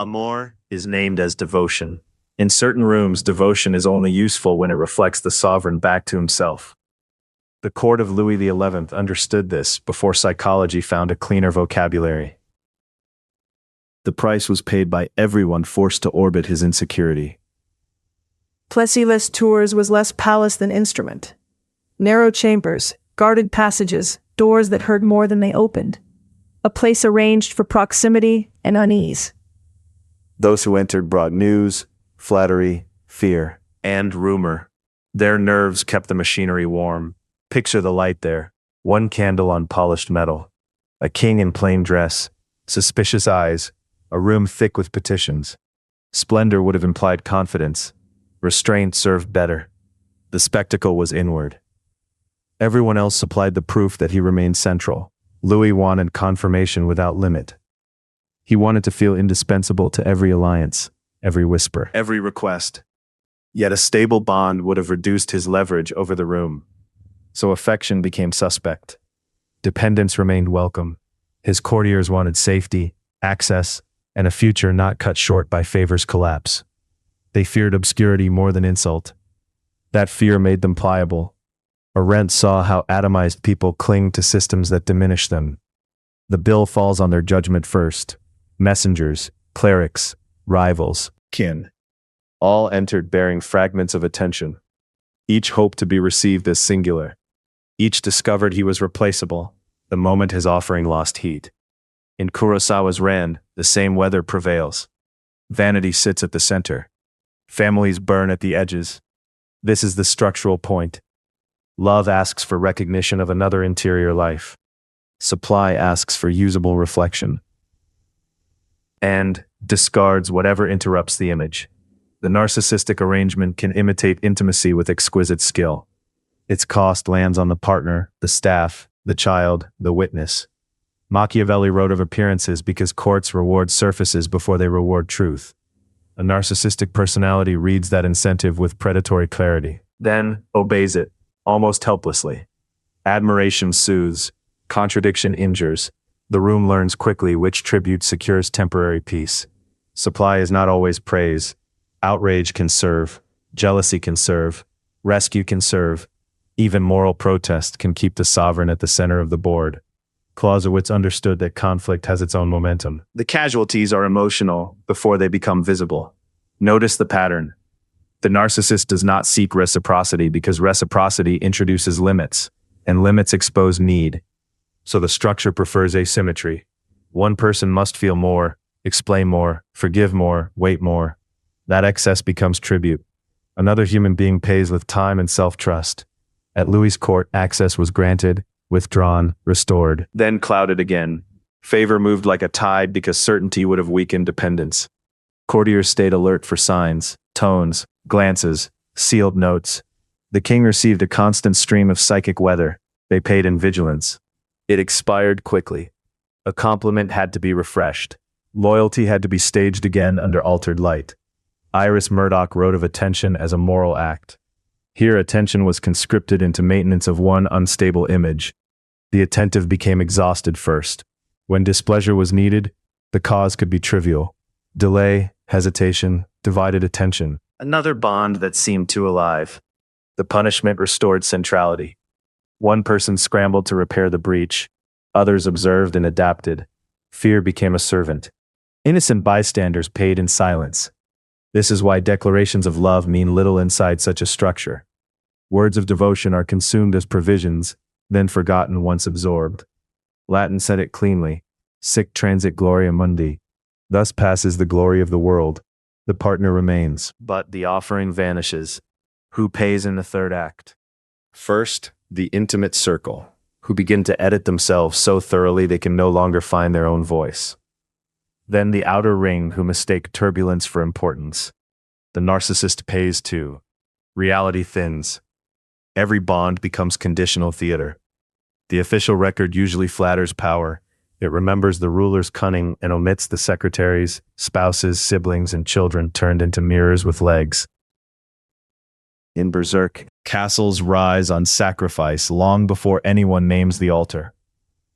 Amour is named as devotion. In certain rooms, devotion is only useful when it reflects the sovereign back to himself. The court of Louis XI understood this before psychology found a cleaner vocabulary. The price was paid by everyone forced to orbit his insecurity. Plessis Tours was less palace than instrument. Narrow chambers, guarded passages, doors that hurt more than they opened. A place arranged for proximity and unease. Those who entered brought news, flattery, fear, and rumor. Their nerves kept the machinery warm. Picture the light there. One candle on polished metal. A king in plain dress. Suspicious eyes. A room thick with petitions. Splendor would have implied confidence. Restraint served better. The spectacle was inward. Everyone else supplied the proof that he remained central. Louis wanted confirmation without limit. He wanted to feel indispensable to every alliance, every whisper, every request. Yet a stable bond would have reduced his leverage over the room. So affection became suspect. Dependence remained welcome. His courtiers wanted safety, access, and a future not cut short by favor's collapse. They feared obscurity more than insult. That fear made them pliable. Arendt saw how atomized people cling to systems that diminish them. The bill falls on their judgment first. Messengers, clerics, rivals, kin. All entered bearing fragments of attention. Each hoped to be received as singular. Each discovered he was replaceable, the moment his offering lost heat. In Kurosawa's Rand, the same weather prevails. Vanity sits at the center. Families burn at the edges. This is the structural point. Love asks for recognition of another interior life. Supply asks for usable reflection. And discards whatever interrupts the image. The narcissistic arrangement can imitate intimacy with exquisite skill. Its cost lands on the partner, the staff, the child, the witness. Machiavelli wrote of appearances because courts reward surfaces before they reward truth. A narcissistic personality reads that incentive with predatory clarity, then obeys it, almost helplessly. Admiration soothes, contradiction injures. The room learns quickly which tribute secures temporary peace. Supply is not always praise. Outrage can serve, jealousy can serve, rescue can serve. Even moral protest can keep the sovereign at the center of the board. Clausewitz understood that conflict has its own momentum. The casualties are emotional before they become visible. Notice the pattern. The narcissist does not seek reciprocity because reciprocity introduces limits, and limits expose need. So the structure prefers asymmetry. One person must feel more, explain more, forgive more, wait more. That excess becomes tribute. Another human being pays with time and self-trust. At Louis's court, access was granted, withdrawn, restored, then clouded again. Favor moved like a tide because certainty would have weakened dependence. Courtiers stayed alert for signs, tones, glances, sealed notes. The king received a constant stream of psychic weather. They paid in vigilance. It expired quickly. A compliment had to be refreshed. Loyalty had to be staged again under altered light. Iris Murdoch wrote of attention as a moral act. Here attention was conscripted into maintenance of one unstable image. The attentive became exhausted first. When displeasure was needed, the cause could be trivial. Delay, hesitation, divided attention. Another bond that seemed too alive. The punishment restored centrality. One person scrambled to repair the breach. Others observed and adapted. Fear became a servant. Innocent bystanders paid in silence. This is why declarations of love mean little inside such a structure. Words of devotion are consumed as provisions, then forgotten once absorbed. Latin said it cleanly, sic transit gloria mundi. Thus passes the glory of the world. The partner remains, but the offering vanishes. Who pays in the third act? First, the intimate circle, who begin to edit themselves so thoroughly they can no longer find their own voice. Then the outer ring, who mistake turbulence for importance. The narcissist pays too. Reality thins. Every bond becomes conditional theater. The official record usually flatters power. It remembers the ruler's cunning and omits the secretaries, spouses, siblings, and children turned into mirrors with legs. In Berserk, castles rise on sacrifice long before anyone names the altar.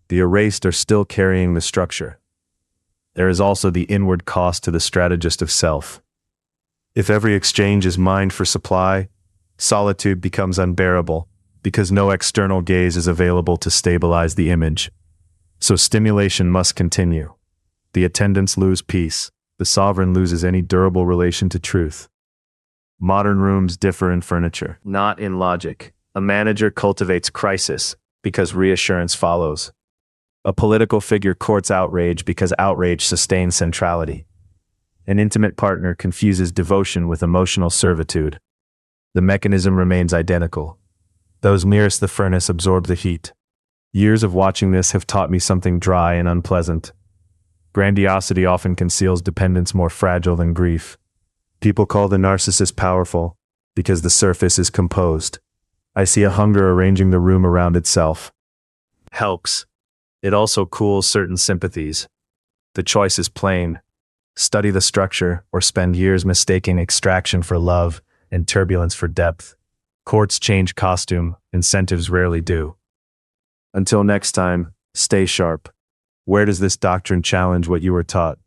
The erased are still carrying the structure. There is also the inward cost to the strategist of self. If every exchange is mined for supply, solitude becomes unbearable because no external gaze is available to stabilize the image. So stimulation must continue. The attendants lose peace. The sovereign loses any durable relation to truth. Modern rooms differ in furniture, not in logic. A manager cultivates crisis because reassurance follows. A political figure courts outrage because outrage sustains centrality. An intimate partner confuses devotion with emotional servitude. The mechanism remains identical. Those nearest the furnace absorb the heat. Years of watching this have taught me something dry and unpleasant. Grandiosity often conceals dependence more fragile than grief. People call the narcissist powerful because the surface is composed. I see a hunger arranging the room around itself. Helps. It also cools certain sympathies. The choice is plain. Study the structure or spend years mistaking extraction for love and turbulence for depth. Courts change costume, incentives rarely do. Until next time, stay sharp. Where does this doctrine challenge what you were taught?